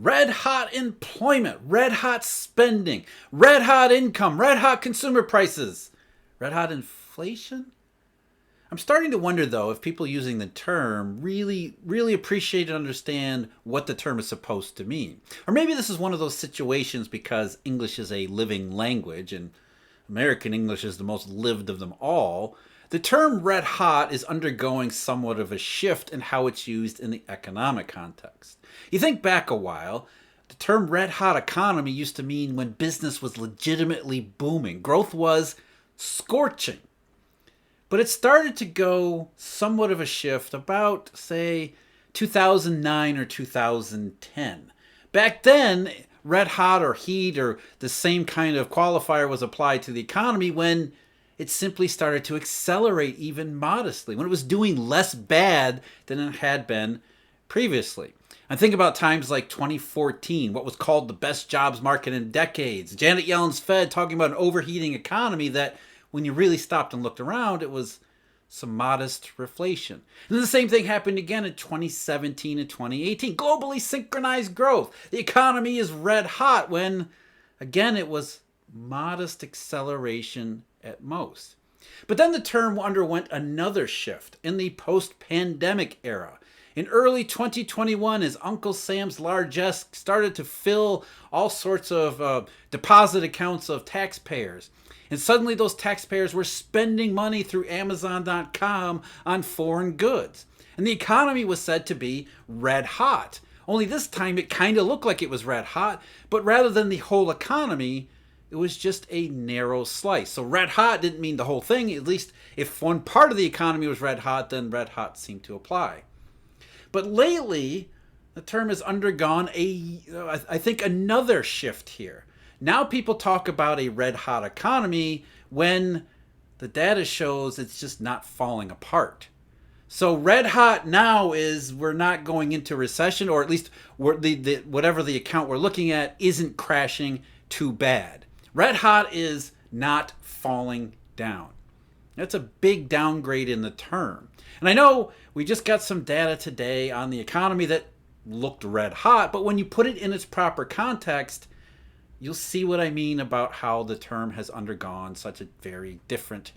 Red hot employment, red hot spending, red hot income, red hot consumer prices, red hot inflation. I'm starting to wonder, though, if people using the term really appreciate and understand what the term is supposed to mean. Or maybe this is one of those situations because English is a living language and American English is the most lived of them all. The term red hot is undergoing somewhat of a shift in how it's used in the economic context. You think back a while, the term red hot economy used to mean when business was legitimately booming. Growth was scorching. But it started to go somewhat of a shift about, say, 2009 or 2010. Back then, red hot or heat or the same kind of qualifier was applied to the economy when it simply started to accelerate even modestly, when it was doing less bad than it had been previously. I think about times like 2014, what was called the best jobs market in decades. Janet Yellen's Fed talking about an overheating economy that when you really stopped and looked around, it was some modest reflation. And then the same thing happened again in 2017 and 2018. Globally synchronized growth. The economy is red hot when, again, it was modest acceleration at most. But then the term underwent another shift in the post-pandemic era. In early 2021, as Uncle Sam's largesse started to fill all sorts of deposit accounts of taxpayers, and suddenly those taxpayers were spending money through Amazon.com on foreign goods. And the economy was said to be red hot. Only this time it kind of looked like it was red hot, but rather than the whole economy, it was just a narrow slice. So red hot didn't mean the whole thing. At least if one part of the economy was red hot, then red hot seemed to apply. But lately, the term has undergone I think another shift here. Now people talk about a red hot economy when the data shows it's just not falling apart. So red hot now is we're not going into recession, or at least whatever the account we're looking at isn't crashing too bad. Red hot is not falling down. That's a big downgrade in the term. And I know we just got some data today on the economy that looked red hot, but when you put it in its proper context, you'll see what I mean about how the term has undergone such a very different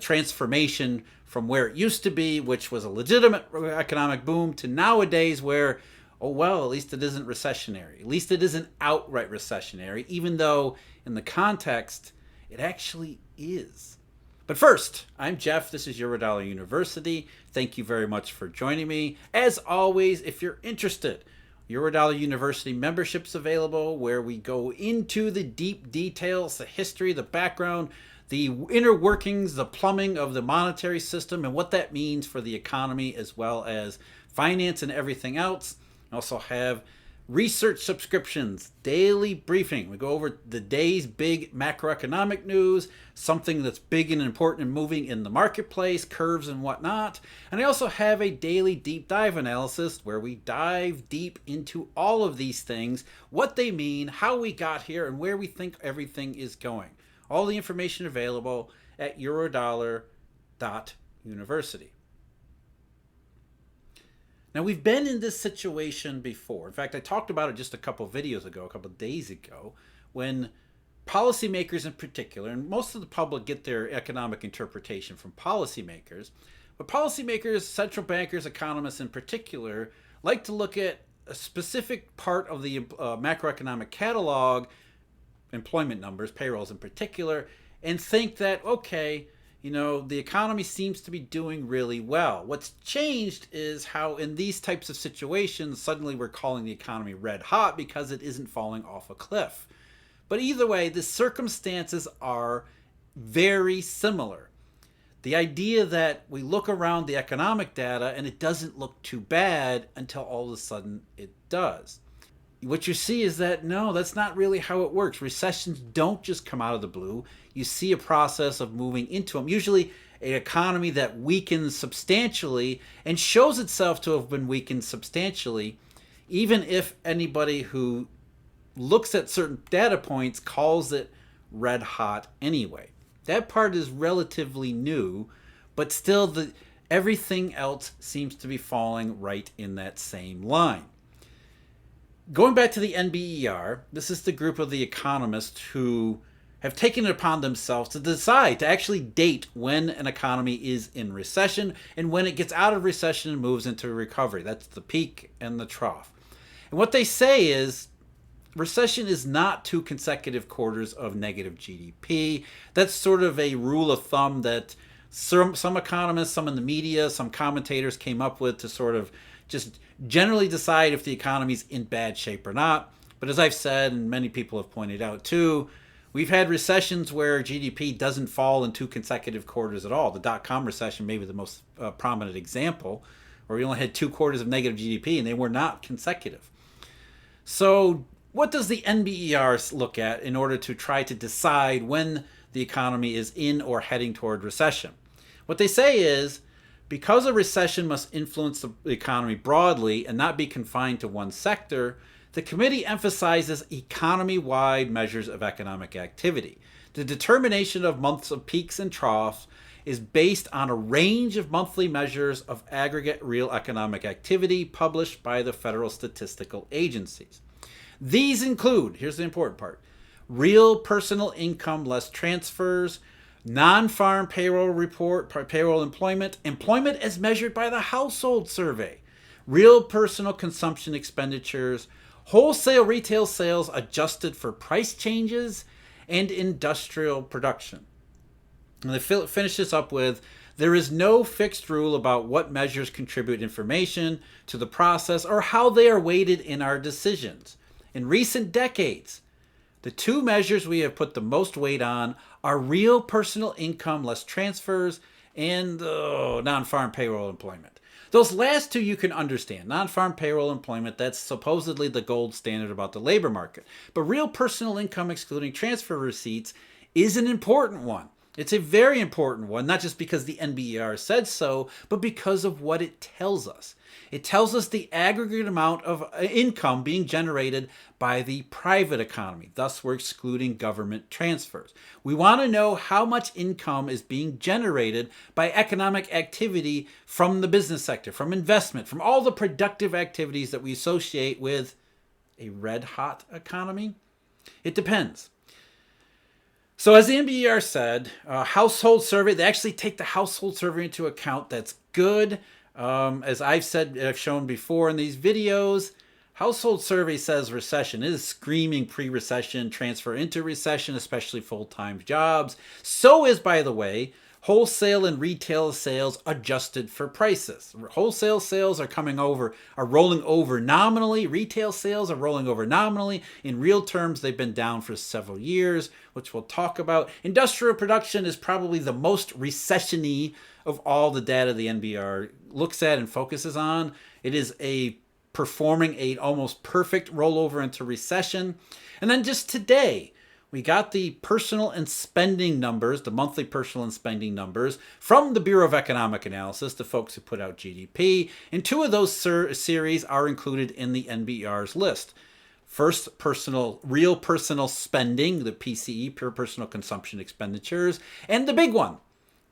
transformation from where it used to be, which was a legitimate economic boom, to nowadays where, oh well, at least it isn't recessionary. At least it isn't outright recessionary, even though in the context, it actually is. But first, I'm Jeff. This is Eurodollar University. Thank you very much for joining me. As always, if you're interested, Eurodollar University membership's available where we go into the deep details, the history, the background, the inner workings, the plumbing of the monetary system and what that means for the economy as well as finance and everything else. I also have research subscriptions, daily briefing. We go over the day's big macroeconomic news, something that's big and important and moving in the marketplace, curves and whatnot. And I also have a daily deep dive analysis where we dive deep into all of these things, what they mean, how we got here, and where we think everything is going. All the information available at eurodollar.university. Now, we've been in this situation before. In fact, I talked about it just a couple of videos ago, a couple of days ago, when policymakers in particular, and most of the public get their economic interpretation from policymakers, but policymakers, central bankers, economists in particular, like to look at a specific part of the macroeconomic catalog, employment numbers, payrolls in particular, and think that, okay, you know, the economy seems to be doing really well. What's changed is how in these types of situations, suddenly we're calling the economy red hot because it isn't falling off a cliff. But either way, the circumstances are very similar. The idea that we look around the economic data and it doesn't look too bad until all of a sudden it does. What you see is that, no, that's not really how it works. Recessions don't just come out of the blue. You see a process of moving into them. Usually an economy that weakens substantially and shows itself to have been weakened substantially, even if anybody who looks at certain data points calls it red hot anyway. That part is relatively new, but still everything else seems to be falling right in that same line. Going back to the NBER, this is the group of the economists who have taken it upon themselves to decide to actually date when an economy is in recession and when it gets out of recession and moves into recovery. That's the peak and the trough. And what they say is recession is not 2 consecutive quarters of negative GDP. That's sort of a rule of thumb that some economists, some in the media, some commentators came up with to sort of just generally decide if the economy's in bad shape or not. But as I've said, and many people have pointed out too, we've had recessions where GDP doesn't fall in 2 consecutive quarters at all. The dot-com recession may be the most prominent example, where we only had 2 quarters of negative GDP and they were not consecutive. So what does the NBER look at in order to try to decide when the economy is in or heading toward recession? What they say is, because a recession must influence the economy broadly and not be confined to one sector, the committee emphasizes economy-wide measures of economic activity. The determination of months of peaks and troughs is based on a range of monthly measures of aggregate real economic activity published by the federal statistical agencies. These include, here's the important part, real personal income less transfers, non-farm payroll report, payroll employment, employment as measured by the household survey, real personal consumption expenditures, wholesale retail sales adjusted for price changes, and industrial production. And they finish this up with, there is no fixed rule about what measures contribute information to the process or how they are weighted in our decisions. In recent decades, the 2 measures we have put the most weight on are real personal income less transfers and non-farm payroll employment. Those last 2 you can understand. Non-farm payroll employment, that's supposedly the gold standard about the labor market. But real personal income excluding transfer receipts is an important one. It's a very important one, not just because the NBER said so, but because of what it tells us. It tells us the aggregate amount of income being generated by the private economy. Thus, we're excluding government transfers. We want to know how much income is being generated by economic activity from the business sector, from investment, from all the productive activities that we associate with a red-hot economy. It depends. So as the NBER said, household survey, they actually take the household survey into account. That's good. As I've said, I've shown before in these videos, household survey says recession. It is screaming pre-recession, transfer into recession, especially full-time jobs. So is, by the way, wholesale and retail sales adjusted for prices. Wholesale sales are rolling over nominally. Retail sales are rolling over nominally. In real terms, they've been down for several years, which we'll talk about. Industrial production is probably the most recession-y of all the data the NBER looks at and focuses on. It is performing a almost perfect rollover into recession. And then just today, we got the personal and spending numbers, the monthly personal and spending numbers from the Bureau of Economic Analysis, the folks who put out GDP. And 2 of those series are included in the NBER's list. First, real personal spending, the PCE, pure personal consumption expenditures, and the big one,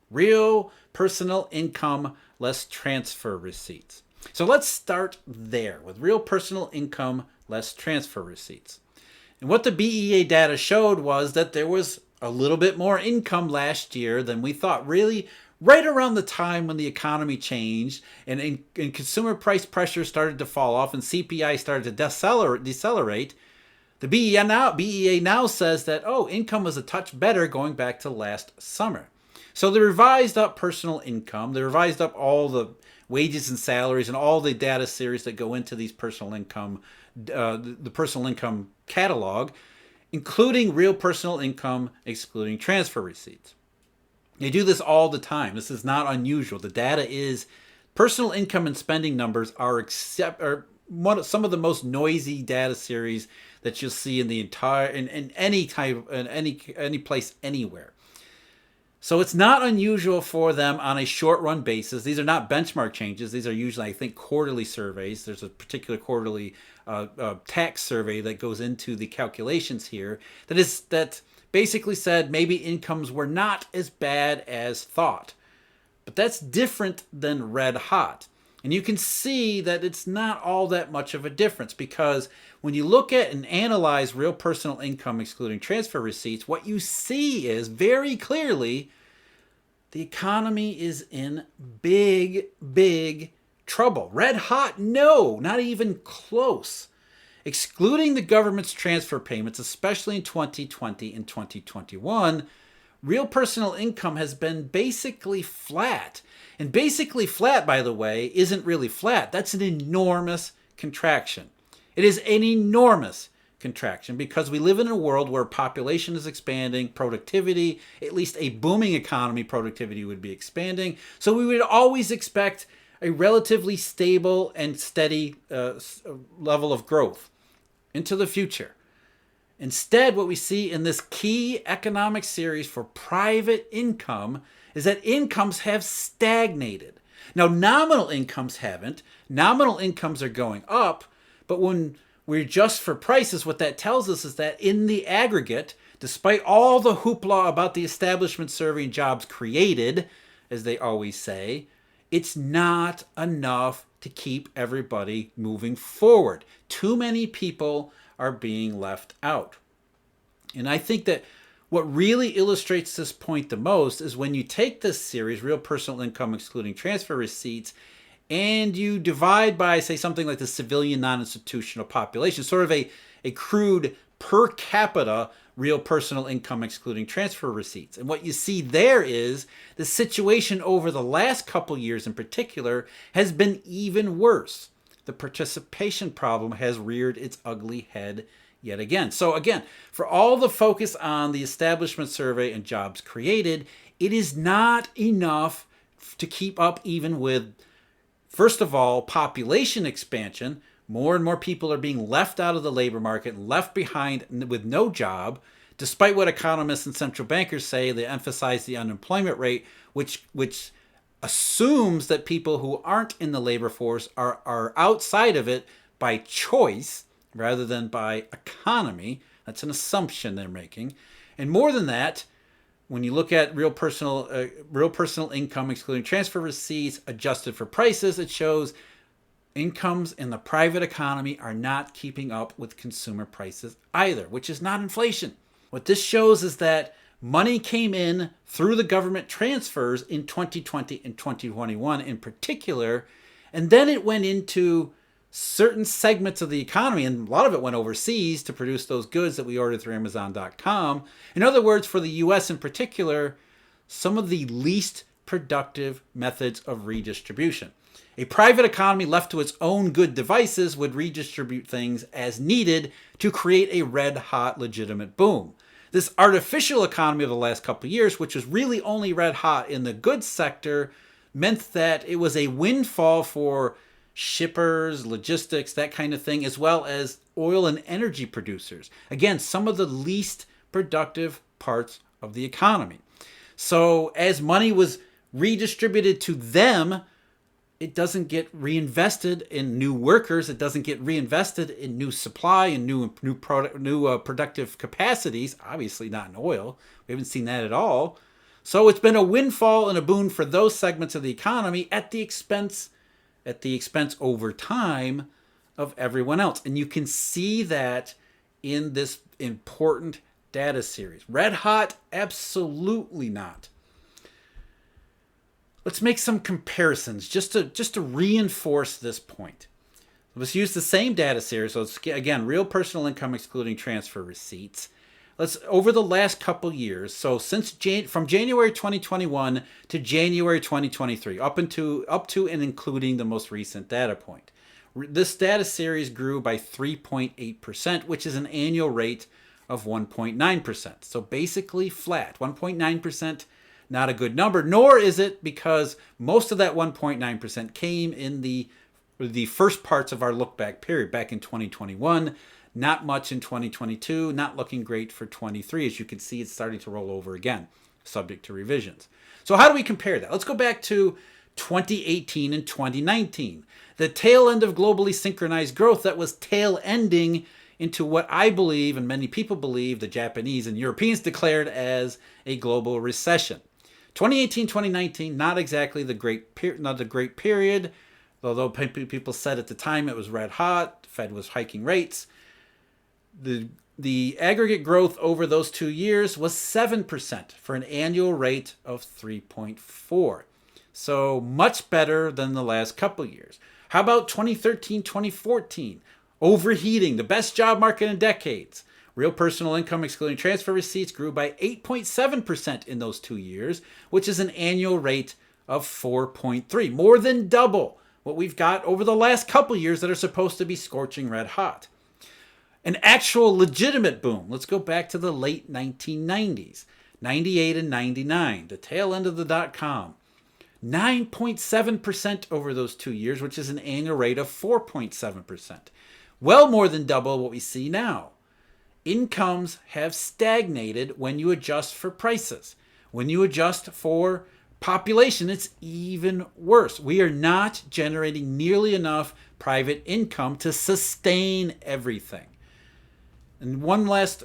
real personal income less transfer receipts. So let's start there with real personal income less transfer receipts. And what the BEA data showed was that there was a little bit more income last year than we thought. Really, right around the time when the economy changed and consumer price pressure started to fall off and CPI started to decelerate, the BEA now says that, income was a touch better going back to last summer. So they revised up personal income. They revised up all the wages and salaries and all the data series that go into these personal income, the personal income catalog, including real personal income excluding transfer receipts. They do this all the time. This is not unusual. The data is personal income and spending numbers are some of the most noisy data series that you'll see in the entire in any place anywhere. So it's not unusual for them on a short run basis. These are not benchmark changes. These are usually, I think, quarterly surveys. There's a particular quarterly tax survey that goes into the calculations here that basically said maybe incomes were not as bad as thought. But that's different than red hot. And you can see that it's not all that much of a difference, because when you look at and analyze real personal income excluding transfer receipts, what you see is very clearly the economy is in big, big trouble. Red hot? No, not even close. Excluding the government's transfer payments, especially in 2020 and 2021, real personal income has been basically flat. And basically flat, by the way, isn't really flat. That's an enormous contraction. It is an enormous contraction because we live in a world where population is expanding, productivity, at least a booming economy, productivity would be expanding. So we would always expect a relatively stable and steady level of growth into the future. Instead, what we see in this key economic series for private income is that incomes have stagnated. Now, nominal incomes haven't. Nominal incomes are going up, but when we adjust for prices, what that tells us is that in the aggregate, despite all the hoopla about the establishment survey and jobs created, as they always say, it's not enough to keep everybody moving forward. Too many people are being left out. And I think that what really illustrates this point the most is when you take this series, real personal income excluding transfer receipts, and you divide by, say, something like the civilian non-institutional population, sort of a crude per capita real personal income excluding transfer receipts. And what you see there is the situation over the last couple years in particular has been even worse. The participation problem has reared its ugly head yet again. So again, for all the focus on the establishment survey and jobs created, it is not enough to keep up even with, first of all, population expansion. More and more people are being left out of the labor market, left behind with no job, despite what economists and central bankers say. They emphasize the unemployment rate, which assumes that people who aren't in the labor force are outside of it by choice rather than by economy. That's an assumption they're making. And more than that, when you look at real personal income excluding transfer receipts adjusted for prices, it shows incomes in the private economy are not keeping up with consumer prices either, which is not inflation. What this shows is that money came in through the government transfers in 2020 and 2021 in particular, and then it went into certain segments of the economy, and a lot of it went overseas to produce those goods that we ordered through Amazon.com. In other words, for the US in particular, some of the least productive methods of redistribution. A private economy left to its own good devices would redistribute things as needed to create a red-hot legitimate boom. This artificial economy of the last couple of years, which was really only red-hot in the goods sector, meant that it was a windfall for shippers, logistics, that kind of thing, as well as oil and energy producers. Again, some of the least productive parts of the economy. So as money was redistributed to them, it doesn't get reinvested in new workers. It doesn't get reinvested in new supply and new productive capacities. Obviously not in oil. We haven't seen that at all. So it's been a windfall and a boon for those segments of the economy at the expense over time of everyone else. And you can see that in this important data series. Red hot? Absolutely not. Let's make some comparisons just to reinforce this point. Let's use the same data series. So it's, again, real personal income excluding transfer receipts. Let's over the last couple years. So from January 2021 to January 2023, up to and including the most recent data point. This data series grew by 3.8%, which is an annual rate of 1.9%. So basically flat. 1.9%. Not a good number, nor is it because most of that 1.9% came in the first parts of our look back period back in 2021. Not much in 2022, not looking great for 23. As you can see, it's starting to roll over again, subject to revisions. So how do we compare that? Let's go back to 2018 and 2019. The tail end of globally synchronized growth that was tail ending into what I believe, and many people believe, the Japanese and Europeans declared as a global recession. 2018, 2019, not exactly the great period. Although people said at the time it was red hot, the Fed was hiking rates, the aggregate growth over those 2 years was 7% for an annual rate of 3.4. So much better than the last couple years. How about 2013, 2014? Overheating, the best job market in decades. Real personal income, excluding transfer receipts, grew by 8.7% in those 2 years, which is an annual rate of 4.3, more than double what we've got over the last couple years that are supposed to be scorching red hot. An actual legitimate boom. Let's go back to the late 1990s, 98 and 99, the tail end of the dot-com. 9.7% over those 2 years, which is an annual rate of 4.7%. Well more than double what we see now. Incomes have stagnated when you adjust for prices. When you adjust for population, it's even worse. We are not generating nearly enough private income to sustain everything. And one last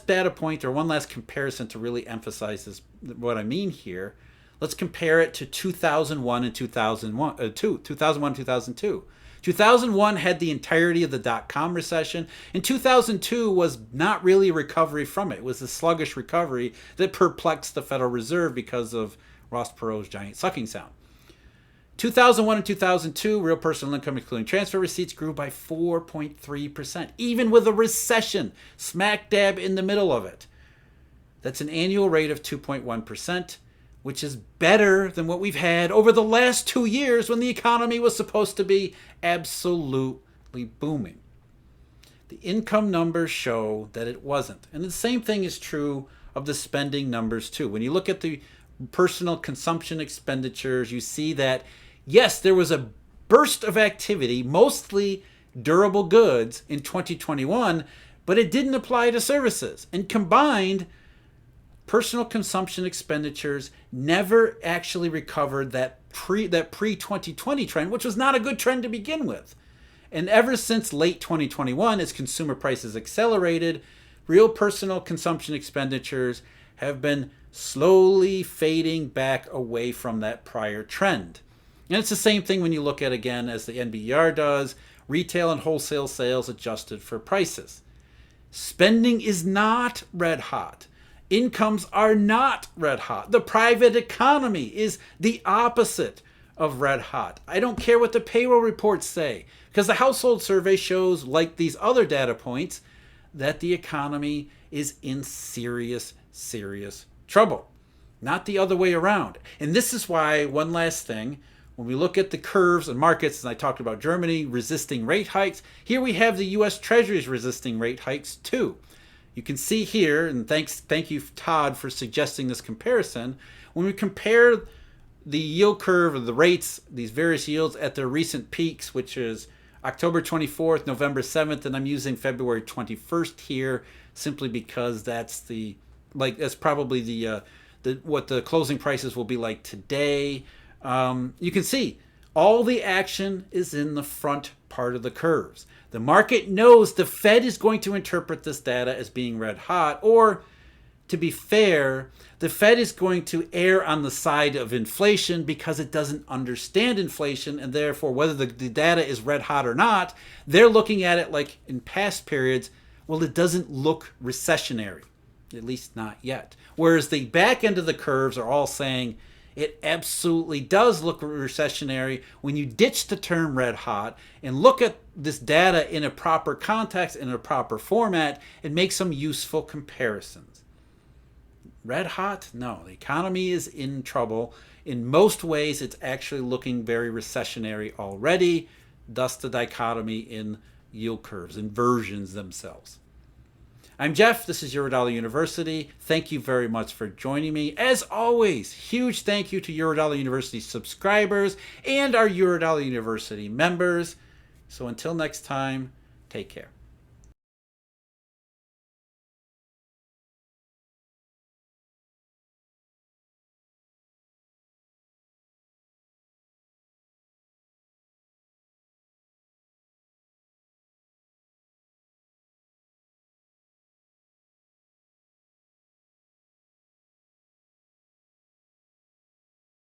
data point, or one last comparison to really emphasize what I mean here. Let's compare it to 2001 and 2002. 2001 had the entirety of the dot-com recession, and 2002 was not really a recovery from it. It was a sluggish recovery that perplexed the Federal Reserve because of Ross Perot's giant sucking sound. 2001 and 2002, real personal income, including transfer receipts, grew by 4.3%, even with a recession smack dab in the middle of it. That's an annual rate of 2.1%, which is better than what we've had over the last 2 years when the economy was supposed to be absolutely booming. The income numbers show that it wasn't. And the same thing is true of the spending numbers too. When you look at the personal consumption expenditures, you see that, yes, there was a burst of activity, mostly durable goods in 2021, but it didn't apply to services. And combined, personal consumption expenditures never actually recovered that pre-2020 trend, which was not a good trend to begin with. And ever since late 2021, as consumer prices accelerated, real personal consumption expenditures have been slowly fading back away from that prior trend. And it's the same thing when you look at, again, as the NBER does, retail and wholesale sales adjusted for prices. Spending is not red hot. Incomes are not red hot. The private economy is the opposite of red hot. I don't care what the payroll reports say, because the household survey shows, like these other data points, that the economy is in serious, serious trouble. Not the other way around. And this is why, one last thing, when we look at the curves and markets, and I talked about Germany resisting rate hikes, here we have the U.S. Treasuries resisting rate hikes too. You can see here, and thank you, Todd, for suggesting this comparison. When we compare the yield curve of the rates, these various yields at their recent peaks, which is October 24th, November 7th, and I'm using February 21st here simply because that's probably the what the closing prices will be like today. You can see all the action is in the front part of the curves. The market knows the Fed is going to interpret this data as being red hot, or to be fair, the Fed is going to err on the side of inflation because it doesn't understand inflation, and therefore whether the data is red hot or not, they're looking at it like in past periods, well, it doesn't look recessionary, at least not yet. Whereas the back end of the curves are all saying it absolutely does look recessionary when you ditch the term red hot and look at this data in a proper context, in a proper format, and make some useful comparisons. Red hot? No, the economy is in trouble. In most ways, it's actually looking very recessionary already, thus the dichotomy in yield curves, inversions themselves. I'm Jeff. This is Eurodollar University. Thank you very much for joining me. As always, huge thank you to Eurodollar University subscribers and our Eurodollar University members. So until next time, take care.